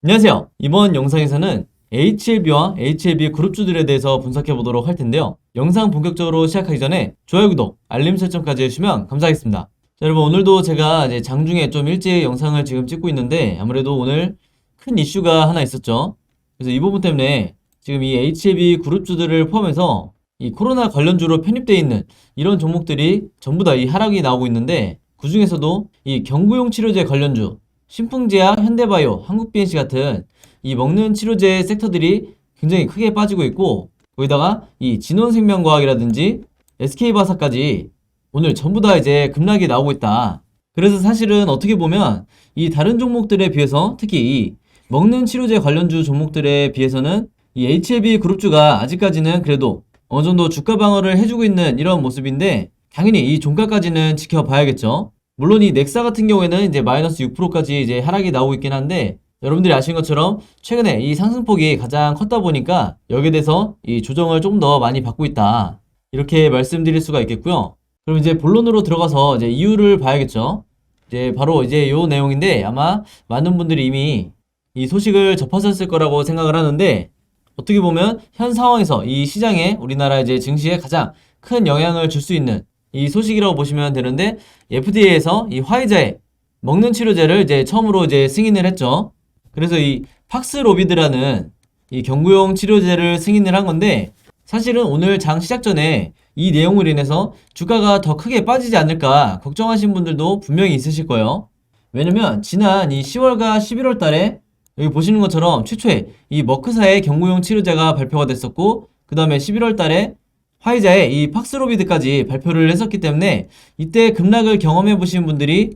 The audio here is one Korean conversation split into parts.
안녕하세요. 이번 영상에서는 HLB와 HLB 그룹주들에 대해서 분석해 보도록 할 텐데요. 영상 본격적으로 시작하기 전에 좋아요, 구독, 알림 설정까지 해주시면 감사하겠습니다. 자, 여러분, 오늘도 제가 이제 장중에 좀 일찍 영상을 지금 찍고 있는데 아무래도 오늘 큰 이슈가 하나 있었죠. 그래서 이 부분 때문에 지금 이 HLB 그룹주들을 포함해서 이 코로나 관련주로 편입되어 있는 이런 종목들이 전부 다 이 하락이 나오고 있는데, 그 중에서도 이 경구용 치료제 관련주 신풍제약, 현대바이오, 한국BNC 같은 이 먹는 치료제 섹터들이 굉장히 크게 빠지고 있고, 거기다가 이 진원생명과학이라든지 SK바사까지 오늘 전부 다 이제 급락이 나오고 있다. 그래서 사실은 어떻게 보면 이 다른 종목들에 비해서, 특히 이 먹는 치료제 관련주 종목들에 비해서는 이 HLB 그룹주가 아직까지는 그래도 어느 정도 주가 방어를 해주고 있는 이런 모습인데, 당연히 이 종가까지는 지켜봐야겠죠. 물론 이 넥사 같은 경우에는 이제 마이너스 6%까지 이제 하락이 나오고 있긴 한데, 여러분들이 아시는 것처럼 최근에 이 상승폭이 가장 컸다 보니까 여기에 대해서 이 조정을 좀 더 많이 받고 있다, 이렇게 말씀드릴 수가 있겠고요. 그럼 이제 본론으로 들어가서 이제 이유를 봐야겠죠. 이제 바로 이제 요 내용인데, 아마 많은 분들이 이미 이 소식을 접하셨을 거라고 생각을 하는데, 어떻게 보면 현 상황에서 이 시장에, 우리나라 이제 증시에 가장 큰 영향을 줄 수 있는 이 소식이라고 보시면 되는데, FDA에서 이 화이자의 먹는 치료제를 이제 처음으로 이제 승인을 했죠. 그래서 이 팍스로비드라는 이 경구용 치료제를 승인을 한 건데, 사실은 오늘 장 시작 전에 이 내용으로 인해서 주가가 더 크게 빠지지 않을까 걱정하신 분들도 분명히 있으실 거예요. 왜냐면 지난 이 10월과 11월 달에 여기 보시는 것처럼 최초에 이 머크사의 경구용 치료제가 발표가 됐었고, 그 다음에 11월 달에 화이자의 이 팍스로비드까지 발표를 했었기 때문에 이때 급락을 경험해 보신 분들이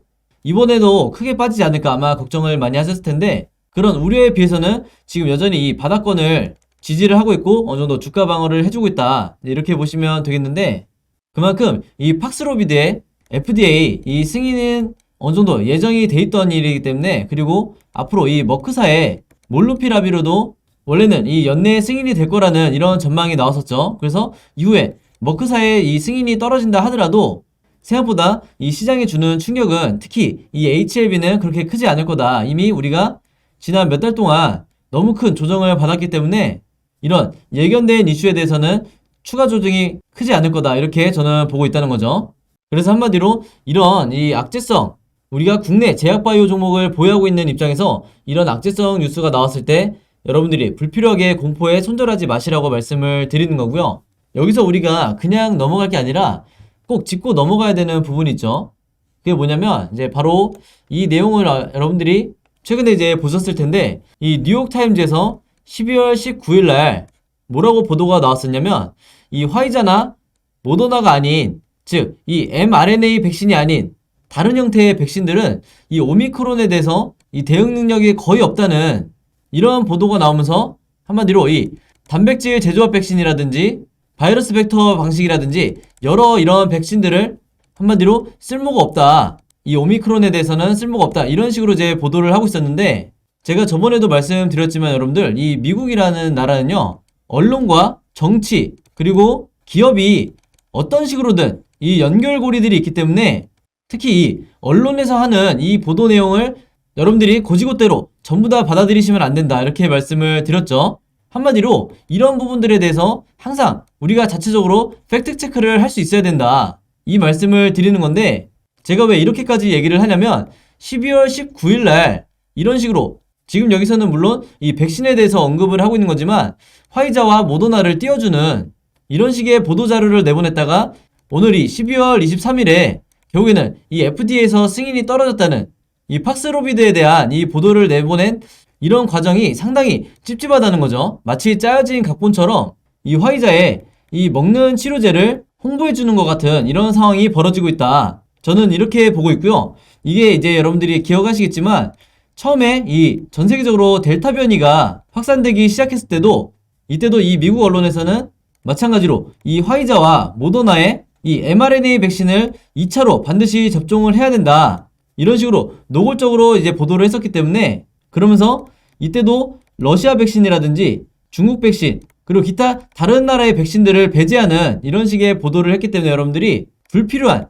이번에도 크게 빠지지 않을까 아마 걱정을 많이 하셨을 텐데, 그런 우려에 비해서는 지금 여전히 이 바닥권을 지지를 하고 있고 어느 정도 주가 방어를 해주고 있다, 이렇게 보시면 되겠는데, 그만큼 이 팍스로비드의 FDA 이 승인은 어느 정도 예정이 돼 있던 일이기 때문에, 그리고 앞으로 이 머크사의 몰누피라비로도 원래는 이 연내에 승인이 될 거라는 이런 전망이 나왔었죠. 그래서 이후에 머크사의 이 승인이 떨어진다 하더라도 생각보다 이 시장에 주는 충격은, 특히 이 HLB는 그렇게 크지 않을 거다. 이미 우리가 지난 몇 달 동안 너무 큰 조정을 받았기 때문에 이런 예견된 이슈에 대해서는 추가 조정이 크지 않을 거다, 이렇게 저는 보고 있다는 거죠. 그래서 한마디로 이런 이 악재성, 우리가 국내 제약바이오 종목을 보유하고 있는 입장에서 이런 악재성 뉴스가 나왔을 때 여러분들이 불필요하게 공포에 손절하지 마시라고 말씀을 드리는 거고요. 여기서 우리가 그냥 넘어갈 게 아니라 꼭 짚고 넘어가야 되는 부분이 있죠. 그게 뭐냐면 이제 바로 이 내용을 여러분들이 최근에 이제 보셨을 텐데, 이 뉴욕타임즈에서 12월 19일 날 뭐라고 보도가 나왔었냐면, 이 화이자나 모더나가 아닌, 즉 이 mRNA 백신이 아닌 다른 형태의 백신들은 이 오미크론에 대해서 이 대응 능력이 거의 없다는 이런 보도가 나오면서, 한마디로 이 단백질 제조합 백신이라든지 바이러스 벡터 방식이라든지 여러 이런 백신들을 한마디로 쓸모가 없다, 이 오미크론에 대해서는 쓸모가 없다, 이런 식으로 이제 보도를 하고 있었는데, 제가 저번에도 말씀드렸지만 여러분들, 이 미국이라는 나라는요, 언론과 정치 그리고 기업이 어떤 식으로든 이 연결고리들이 있기 때문에, 특히 이 언론에서 하는 이 보도 내용을 여러분들이 고지고대로 전부 다 받아들이시면 안 된다, 이렇게 말씀을 드렸죠. 한마디로 이런 부분들에 대해서 항상 우리가 자체적으로 팩트 체크를 할 수 있어야 된다, 이 말씀을 드리는 건데, 제가 왜 이렇게까지 얘기를 하냐면 12월 19일 날 이런 식으로, 지금 여기서는 물론 이 백신에 대해서 언급을 하고 있는 거지만 화이자와 모더나를 띄워주는 이런 식의 보도자료를 내보냈다가 오늘이 12월 23일에 결국에는 이 FDA에서 승인이 떨어졌다는 이 팍스로비드에 대한 이 보도를 내보낸 이런 과정이 상당히 찝찝하다는 거죠. 마치 짜여진 각본처럼 이 화이자의 이 먹는 치료제를 홍보해주는 것 같은 이런 상황이 벌어지고 있다, 저는 이렇게 보고 있고요. 이게 이제 여러분들이 기억하시겠지만 처음에 이 전 세계적으로 델타 변이가 확산되기 시작했을 때도, 이때도 이 미국 언론에서는 마찬가지로 이 화이자와 모더나의 이 mRNA 백신을 2차로 반드시 접종을 해야 된다, 이런 식으로 노골적으로 이제 보도를 했었기 때문에, 그러면서 이때도 러시아 백신이라든지 중국 백신 그리고 기타 다른 나라의 백신들을 배제하는 이런 식의 보도를 했기 때문에 여러분들이 불필요한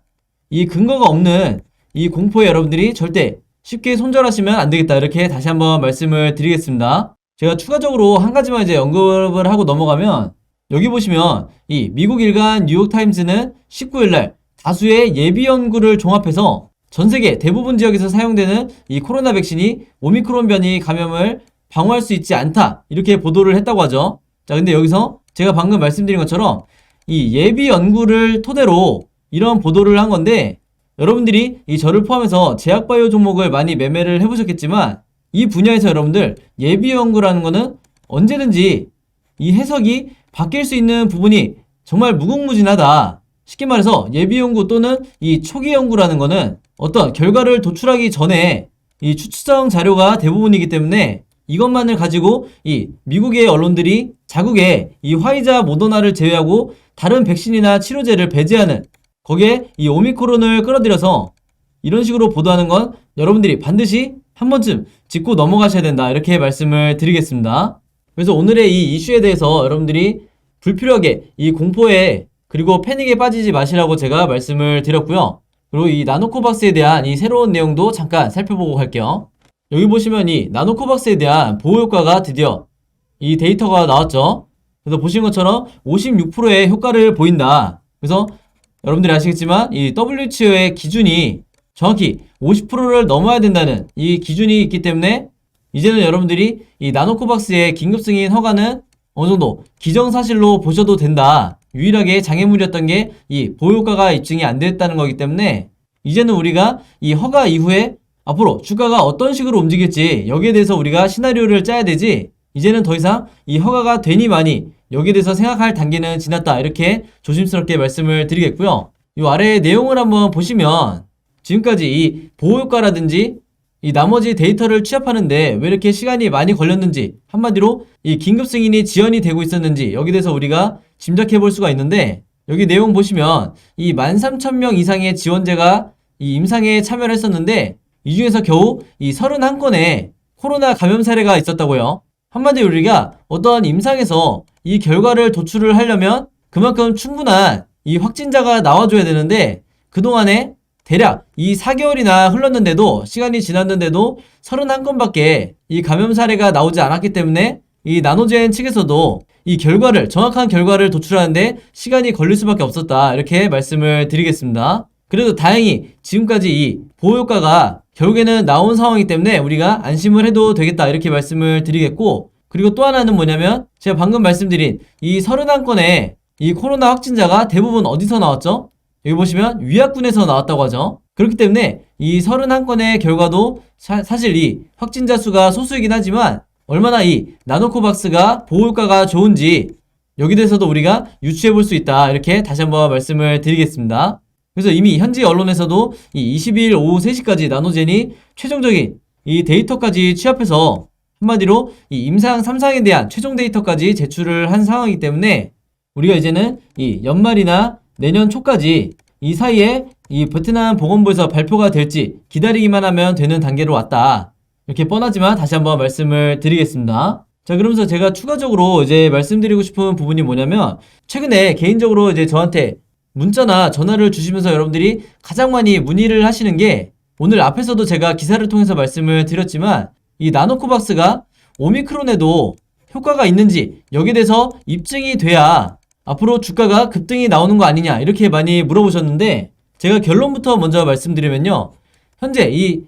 이 근거가 없는 이 공포에 여러분들이 절대 쉽게 손절하시면 안 되겠다. 이렇게 다시 한번 말씀을 드리겠습니다. 제가 추가적으로 한 가지만 이제 언급을 하고 넘어가면, 여기 보시면 이 미국 일간 뉴욕타임즈는 19일날 다수의 예비 연구를 종합해서 전 세계 대부분 지역에서 사용되는 이 코로나 백신이 오미크론 변이 감염을 방어할 수 있지 않다, 이렇게 보도를 했다고 하죠. 자, 근데 여기서 제가 방금 말씀드린 것처럼 이 예비 연구를 토대로 이런 보도를 한 건데, 여러분들이 이 저를 포함해서 제약바이오 종목을 많이 매매를 해보셨겠지만, 이 분야에서 여러분들 예비 연구라는 거는 언제든지 이 해석이 바뀔 수 있는 부분이 정말 무궁무진하다. 쉽게 말해서 예비 연구 또는 이 초기 연구라는 거는 어떤 결과를 도출하기 전에 이 추정 자료가 대부분이기 때문에, 이것만을 가지고 이 미국의 언론들이 자국의 이 화이자 모더나를 제외하고 다른 백신이나 치료제를 배제하는, 거기에 이 오미크론을 끌어들여서 이런 식으로 보도하는 건 여러분들이 반드시 한 번쯤 짚고 넘어가셔야 된다, 이렇게 말씀을 드리겠습니다. 그래서 오늘의 이 이슈에 대해서 여러분들이 불필요하게 이 공포에 그리고 패닉에 빠지지 마시라고 제가 말씀을 드렸고요. 그리고 이 나노코박스에 대한 이 새로운 내용도 잠깐 살펴보고 갈게요. 여기 보시면 이 나노코박스에 대한 보호효과가 드디어 이 데이터가 나왔죠. 그래서 보시는 것처럼 56%의 효과를 보인다. 그래서 여러분들이 아시겠지만 이 WHO의 기준이 정확히 50%를 넘어야 된다는 이 기준이 있기 때문에, 이제는 여러분들이 이 나노코박스의 긴급 승인 허가는 어느 정도 기정사실로 보셔도 된다. 유일하게 장애물이었던 게 이 보호효과가 입증이 안 됐다는 거기 때문에, 이제는 우리가 이 허가 이후에 앞으로 주가가 어떤 식으로 움직일지 여기에 대해서 우리가 시나리오를 짜야 되지, 이제는 더 이상 이 허가가 되니 마니 여기에 대해서 생각할 단계는 지났다, 이렇게 조심스럽게 말씀을 드리겠고요. 이 아래의 내용을 한번 보시면 지금까지 이 보호효과라든지 이 나머지 데이터를 취합하는데 왜 이렇게 시간이 많이 걸렸는지, 한마디로 이 긴급 승인이 지연이 되고 있었는지 여기에 대해서 우리가 짐작해 볼 수가 있는데, 여기 내용 보시면 이 13,000명 이상의 지원자가 이 임상에 참여를 했었는데, 이 중에서 겨우 이 31건의 코로나 감염 사례가 있었다고요. 한마디로 우리가 어떠한 임상에서 이 결과를 도출을 하려면 그만큼 충분한 이 확진자가 나와줘야 되는데, 그동안에 대략 이 4개월이나 흘렀는데도, 시간이 지났는데도 31건밖에 이 감염 사례가 나오지 않았기 때문에 이 나노젠 측에서도 이 결과를, 정확한 결과를 도출하는데 시간이 걸릴 수밖에 없었다, 이렇게 말씀을 드리겠습니다. 그래도 다행히 지금까지 이 보호효과가 결국에는 나온 상황이기 때문에 우리가 안심을 해도 되겠다, 이렇게 말씀을 드리겠고, 그리고 또 하나는 뭐냐면 제가 방금 말씀드린 이 31건의 이 코로나 확진자가 대부분 어디서 나왔죠? 여기 보시면 위약군에서 나왔다고 하죠. 그렇기 때문에 이 31건의 결과도 사실 이 확진자 수가 소수이긴 하지만 얼마나 이 나노코박스가 보호효과가 좋은지 여기 대해서도 우리가 유추해 볼 수 있다, 이렇게 다시 한번 말씀을 드리겠습니다. 그래서 이미 현지 언론에서도 이 22일 오후 3시까지 나노젠이 최종적인 이 데이터까지 취합해서 한마디로 이 임상 3상에 대한 최종 데이터까지 제출을 한 상황이기 때문에, 우리가 이제는 이 연말이나 내년 초까지 이 사이에 이 베트남 보건부에서 발표가 될지 기다리기만 하면 되는 단계로 왔다, 이렇게 뻔하지만 다시 한번 말씀을 드리겠습니다. 자, 그러면서 제가 추가적으로 이제 말씀드리고 싶은 부분이 뭐냐면, 최근에 개인적으로 이제 저한테 문자나 전화를 주시면서 여러분들이 가장 많이 문의를 하시는 게, 오늘 앞에서도 제가 기사를 통해서 말씀을 드렸지만 이 나노코박스가 오미크론에도 효과가 있는지 여기에 대해서 입증이 돼야 앞으로 주가가 급등이 나오는 거 아니냐, 이렇게 많이 물어보셨는데, 제가 결론부터 먼저 말씀드리면요, 현재 이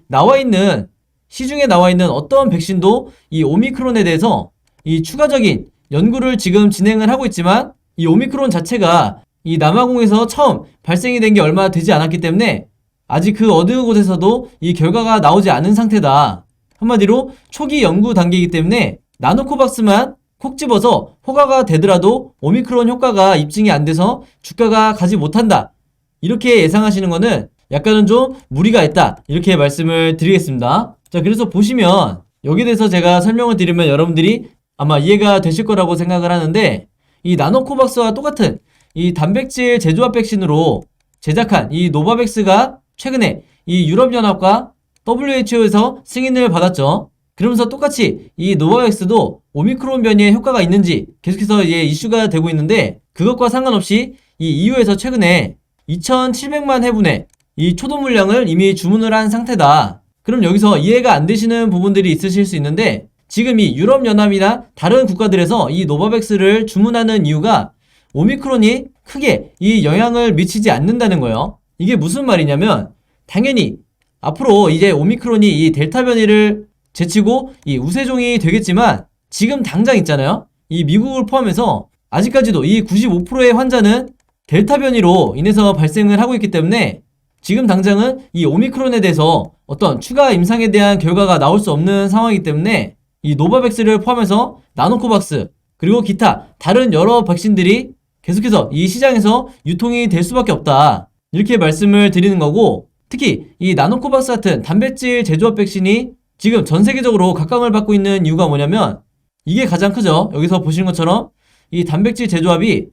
시중에 나와 있는 어떤 백신도 이 오미크론에 대해서 이 추가적인 연구를 지금 진행을 하고 있지만, 이 오미크론 자체가 이 남아공에서 처음 발생이 된 게 얼마 되지 않았기 때문에 아직 그 어느 곳에서도 이 결과가 나오지 않은 상태다. 한마디로 초기 연구 단계이기 때문에 나노코박스만 콕 집어서 허가가 되더라도 오미크론 효과가 입증이 안 돼서 주가가 가지 못한다, 이렇게 예상하시는 거는 약간은 좀 무리가 있다, 이렇게 말씀을 드리겠습니다. 자, 그래서 보시면 여기에 대해서 제가 설명을 드리면 여러분들이 아마 이해가 되실 거라고 생각을 하는데, 이 나노코박스와 똑같은 이 단백질 제조합 백신으로 제작한 이 노바백스가 최근에 이 유럽연합과 WHO에서 승인을 받았죠. 그러면서 똑같이 이 노바백스도 오미크론 변이에 효과가 있는지 계속해서 이제 이슈가 되고 있는데, 그것과 상관없이 이 EU에서 최근에 2,700만 회분의 이 초도 물량을 이미 주문을 한 상태다. 그럼 여기서 이해가 안 되시는 부분들이 있으실 수 있는데 지금 이 유럽연합이나 다른 국가들에서 이 노바백스를 주문하는 이유가 오미크론이 크게 이 영향을 미치지 않는다는 거예요. 이게 무슨 말이냐면 당연히 앞으로 이제 오미크론이 이 델타 변이를 제치고 이 우세종이 되겠지만 지금 당장 있잖아요. 이 미국을 포함해서 아직까지도 이 95%의 환자는 델타 변이로 인해서 발생을 하고 있기 때문에 지금 당장은 이 오미크론에 대해서 어떤 추가 임상에 대한 결과가 나올 수 없는 상황이기 때문에 이 노바백스를 포함해서 나노코박스 그리고 기타 다른 여러 백신들이 계속해서 이 시장에서 유통이 될 수밖에 없다. 이렇게 말씀을 드리는 거고 특히 이 나노코박스 같은 단백질 제조합 백신이 지금 전 세계적으로 각광을 받고 있는 이유가 뭐냐면 이게 가장 크죠. 여기서 보시는 것처럼 이 단백질 제조합이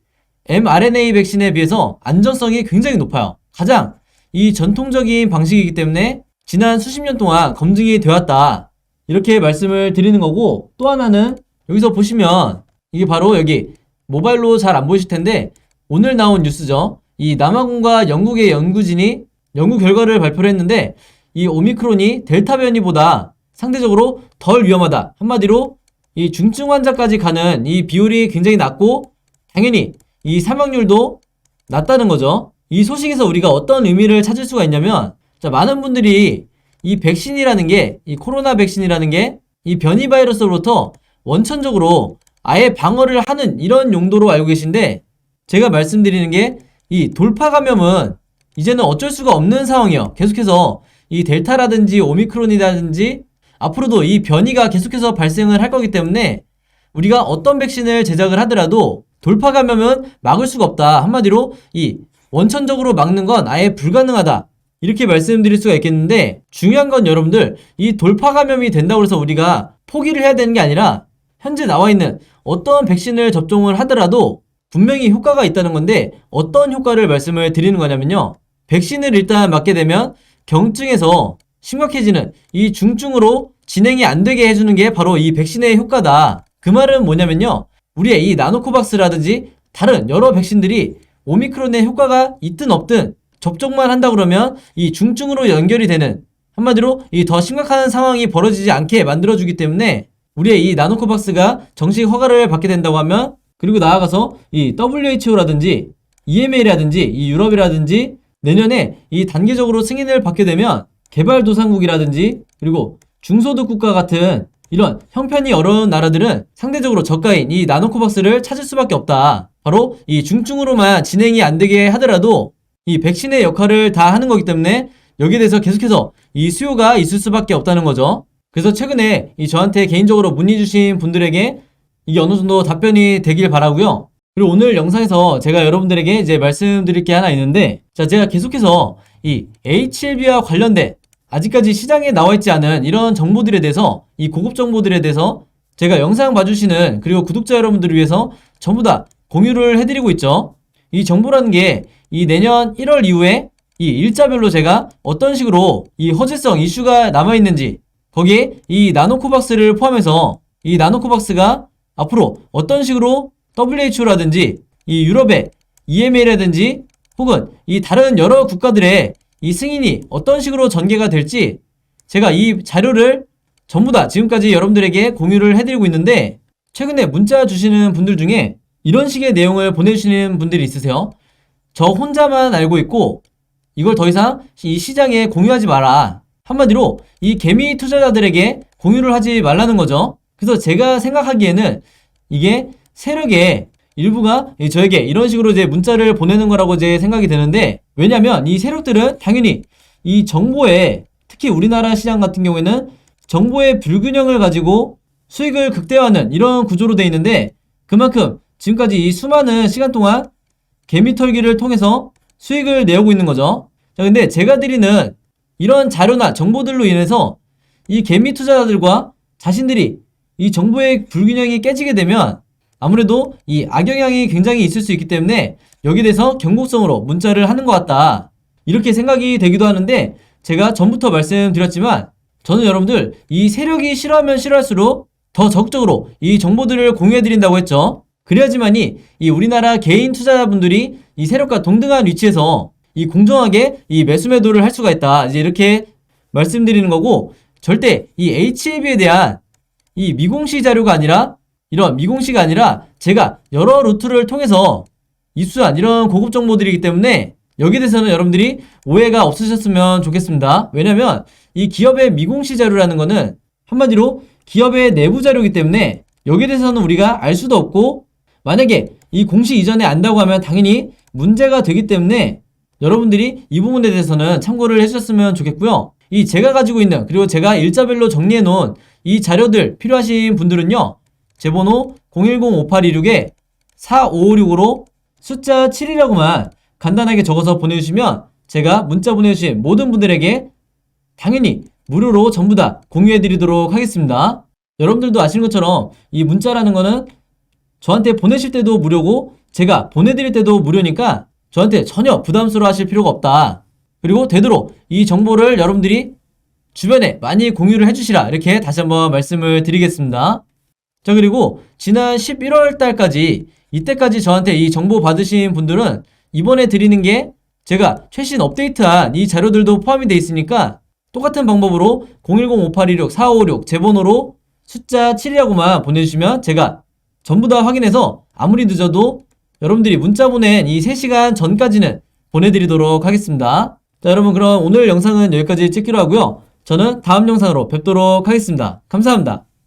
mRNA 백신에 비해서 안전성이 굉장히 높아요. 가장 이 전통적인 방식이기 때문에 지난 수십 년 동안 검증이 되었다. 이렇게 말씀을 드리는 거고 또 하나는 여기서 보시면 이게 바로 여기 모바일로 잘 안 보이실 텐데 오늘 나온 뉴스죠. 이 남아공과 영국의 연구진이 연구 결과를 발표를 했는데 이 오미크론이 델타 변이보다 상대적으로 덜 위험하다. 한마디로 이 중증 환자까지 가는 이 비율이 굉장히 낮고 당연히 이 사망률도 낮다는 거죠. 이 소식에서 우리가 어떤 의미를 찾을 수가 있냐면 자, 많은 분들이 이 백신이라는 게 이 코로나 백신이라는 게 이 변이 바이러스로부터 원천적으로 아예 방어를 하는 이런 용도로 알고 계신데 제가 말씀드리는 게 이 돌파 감염은 이제는 어쩔 수가 없는 상황이에요. 계속해서 이 델타라든지 오미크론이라든지 앞으로도 이 변이가 계속해서 발생을 할 거기 때문에 우리가 어떤 백신을 제작을 하더라도 돌파 감염은 막을 수가 없다. 한마디로 이 원천적으로 막는 건 아예 불가능하다. 이렇게 말씀드릴 수가 있겠는데 중요한 건 여러분들 이 돌파 감염이 된다고 해서 우리가 포기를 해야 되는 게 아니라 현재 나와 있는 어떤 백신을 접종을 하더라도 분명히 효과가 있다는 건데 어떤 효과를 말씀을 드리는 거냐면요. 백신을 일단 맞게 되면 경증에서 심각해지는 이 중증으로 진행이 안 되게 해주는 게 바로 이 백신의 효과다. 그 말은 뭐냐면요. 우리의 이 나노코박스라든지 다른 여러 백신들이 오미크론의 효과가 있든 없든 접종만 한다 그러면 이 중증으로 연결이 되는 한마디로 이 더 심각한 상황이 벌어지지 않게 만들어주기 때문에 우리의 이 나노코박스가 정식 허가를 받게 된다고 하면 그리고 나아가서 이 WHO라든지 EMA라든지 이 유럽이라든지 내년에 이 단계적으로 승인을 받게 되면 개발도상국이라든지 그리고 중소득 국가 같은 이런 형편이 어려운 나라들은 상대적으로 저가인 이 나노코박스를 찾을 수밖에 없다. 바로 이 중증으로만 진행이 안 되게 하더라도 이 백신의 역할을 다 하는 거기 때문에 여기에 대해서 계속해서 이 수요가 있을 수밖에 없다는 거죠. 그래서 최근에 이 저한테 개인적으로 문의 주신 분들에게 이게 어느 정도 답변이 되길 바라고요. 그리고 오늘 영상에서 제가 여러분들에게 이제 말씀드릴 게 하나 있는데 자, 제가 계속해서 이 HLB와 관련된 아직까지 시장에 나와 있지 않은 이런 정보들에 대해서 이 고급 정보들에 대해서 제가 영상 봐주시는 그리고 구독자 여러분들을 위해서 전부 다 공유를 해드리고 있죠. 이 정보라는 게 이 내년 1월 이후에 이 일자별로 제가 어떤 식으로 이 허재성 이슈가 남아있는지 거기에 이 나노코박스를 포함해서 이 나노코박스가 앞으로 어떤 식으로 WHO라든지 이 유럽의 EMA라든지 혹은 이 다른 여러 국가들의 이 승인이 어떤 식으로 전개가 될지 제가 이 자료를 전부 다 지금까지 여러분들에게 공유를 해드리고 있는데 최근에 문자 주시는 분들 중에 이런 식의 내용을 보내주시는 분들이 있으세요. 저 혼자만 알고 있고 이걸 더 이상 이 시장에 공유하지 마라. 한마디로 이 개미 투자자들에게 공유를 하지 말라는 거죠. 그래서 제가 생각하기에는 이게 세력의 일부가 저에게 이런 식으로 이제 문자를 보내는 거라고 제 생각이 되는데 왜냐면 이 세력들은 당연히 이 정보에 특히 우리나라 시장 같은 경우에는 정보의 불균형을 가지고 수익을 극대화하는 이런 구조로 되어 있는데 그만큼 지금까지 이 수많은 시간 동안 개미털기를 통해서 수익을 내오고 있는 거죠. 자, 근데 제가 드리는 이런 자료나 정보들로 인해서 이 개미 투자자들과 자신들이 이 정보의 불균형이 깨지게 되면 아무래도 이 악영향이 굉장히 있을 수 있기 때문에 여기에 대해서 경고성으로 문자를 하는 것 같다. 이렇게 생각이 되기도 하는데 제가 전부터 말씀드렸지만 저는 여러분들 이 세력이 싫어하면 싫어할수록 더 적극적으로 이 정보들을 공유해드린다고 했죠. 그래야지만이 이 우리나라 개인 투자자분들이 이 세력과 동등한 위치에서 이 공정하게 이 매수 매도를 할 수가 있다. 이제 이렇게 말씀드리는 거고, 절대 이 HLB에 대한 이 미공식 자료가 아니라, 이런 미공식이 아니라 제가 여러 루트를 통해서 입수한 이런 고급 정보들이기 때문에 여기에 대해서는 여러분들이 오해가 없으셨으면 좋겠습니다. 왜냐면 이 기업의 미공식 자료라는 거는 한마디로 기업의 내부 자료이기 때문에 여기에 대해서는 우리가 알 수도 없고, 만약에 이 공식 이전에 안다고 하면 당연히 문제가 되기 때문에 여러분들이 이 부분에 대해서는 참고를 해주셨으면 좋겠고요. 이 제가 가지고 있는, 그리고 제가 일자별로 정리해 놓은 이 자료들 필요하신 분들은요, 제 번호 010-5826-4556으로 숫자 7이라고만 간단하게 적어서 보내주시면 제가 문자 보내주신 모든 분들에게 당연히 무료로 전부 다 공유해 드리도록 하겠습니다. 여러분들도 아시는 것처럼 이 문자라는 거는 저한테 보내실 때도 무료고 제가 보내드릴 때도 무료니까 저한테 전혀 부담스러워 하실 필요가 없다. 그리고 되도록 이 정보를 여러분들이 주변에 많이 공유를 해주시라, 이렇게 다시 한번 말씀을 드리겠습니다. 자, 그리고 지난 11월 달까지, 이때까지 저한테 이 정보 받으신 분들은 이번에 드리는 게 제가 최신 업데이트한 이 자료들도 포함이 되어 있으니까 똑같은 방법으로 010-5826-4556 제 번호로 숫자 7이라고만 보내주시면 제가 전부 다 확인해서 아무리 늦어도 여러분들이 문자 보낸 이 3시간 전까지는 보내드리도록 하겠습니다. 자, 여러분, 그럼 오늘 영상은 여기까지 찍기로 하고요. 저는 다음 영상으로 뵙도록 하겠습니다. 감사합니다.